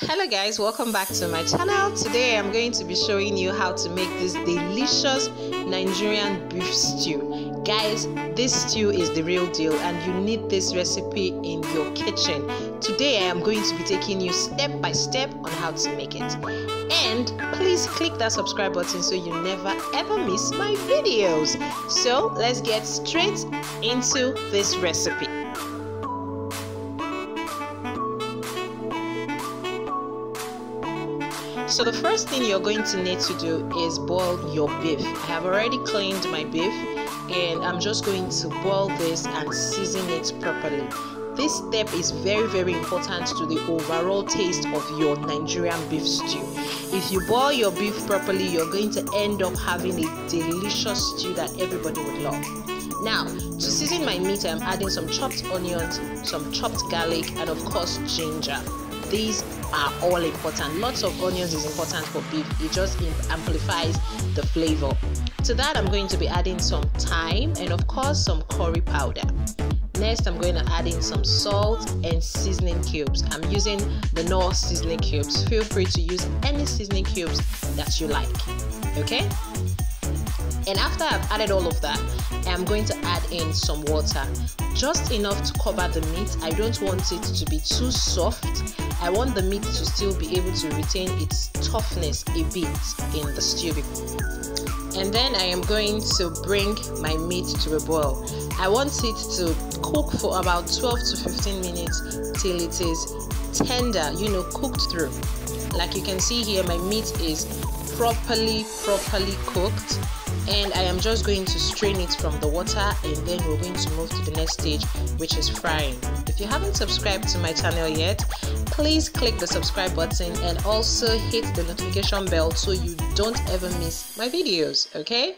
Hello guys, welcome back to my channel. Today I'm going to be showing you how to make this delicious Nigerian beef stew. Guys, this stew is the real deal and you need this recipe in your kitchen. Today I am going to be taking you step by step on how to make it. And please click that subscribe button so you never ever miss my videos. So let's get straight into this recipe. So the first thing you're going to need to do is boil your beef. I have already cleaned my beef and I'm just going to boil this and season it properly. This step is very important to the overall taste of your Nigerian beef stew. If you boil your beef properly, you're going to end up having a delicious stew that everybody would love. Now, to season my meat, I'm adding some chopped onions, some chopped garlic, and of course ginger. These are all important. Lots of onions is important for beef. It just amplifies the flavor. To that, I'm going to be adding some thyme and of course some curry powder. Next, I'm going to add in some salt and seasoning cubes. I'm using the Knorr seasoning cubes. Feel free to use any seasoning cubes that you like. Okay? And after I've added all of that, I'm going to add in some water. Just enough to cover the meat. I don't want it to be too soft. I want the meat to still be able to retain its toughness a bit in the stew. And then I am going to bring my meat to a boil. I want it to cook for about 12 to 15 minutes till it is tender, cooked through. Like you can see here, my meat is properly cooked. And I am just going to strain it from the water and then we're going to move to the next stage, which is frying. If you haven't subscribed to my channel yet, please click the subscribe button and also hit the notification bell so you don't ever miss my videos, okay?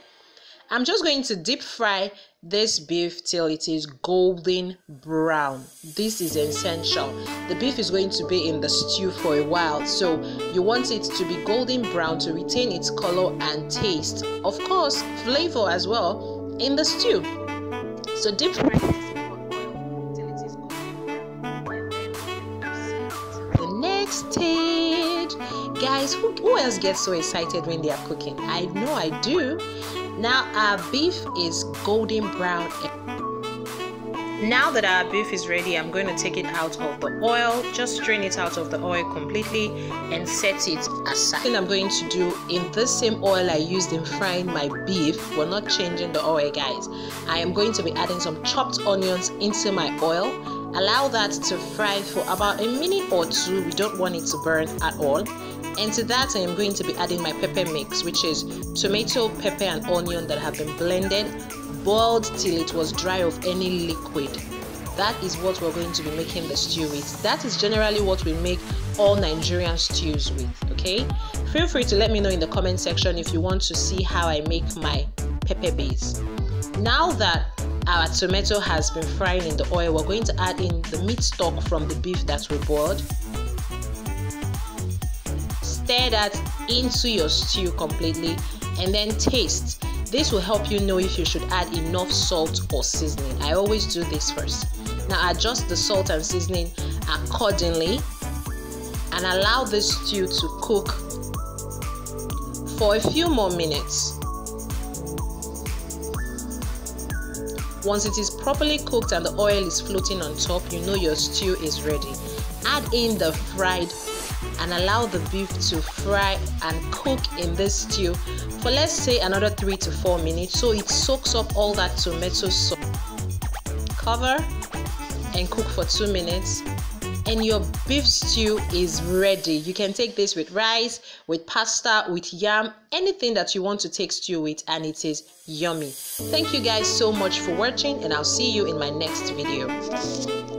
I'm just going to deep fry this beef till it is golden brown. This is essential. The beef is going to be in the stew for a while, so you want it to be golden brown to retain its color and taste. Of course, flavor as well in the stew. So deep fry this in hot oil till it is golden brown. And then the next stage. Guys, who else gets so excited when they are cooking? I know I do. Now our beef is golden brown. Now that our beef is ready, I'm going to take it out of the oil, just strain it out of the oil completely and set it aside. What I'm going to do in the same oil I used in frying my beef, we're not changing the oil guys. I am going to be adding some chopped onions into my oil. Allow that to fry for about a minute or two. We don't want it to burn at all. And to that, I am going to be adding my pepper mix, which is tomato, pepper, and onion that have been blended, boiled till it was dry of any liquid. That is what we're going to be making the stew with. That is generally what we make all Nigerian stews with, okay? Feel free to let me know in the comment section if you want to see how I make my pepper base. Now that our tomato has been frying in the oil, we're going to add in the meat stock from the beef that we boiled. Stir that into your stew completely and then taste. This will help you know if you should add enough salt or seasoning. I always do this first. Now adjust the salt and seasoning accordingly and allow this stew to cook for a few more minutes. Once it is properly cooked and the oil is floating on top, you know your stew is ready. Add in the fried and allow the beef to fry and cook in this stew for let's say another 3 to 4 minutes so it soaks up all that tomato sauce. Cover and cook for 2 minutes and your beef stew is ready. You can take this with rice, with pasta, with yam, anything that you want to take stew with, and it is yummy. Thank you guys so much for watching and I'll see you in my next video.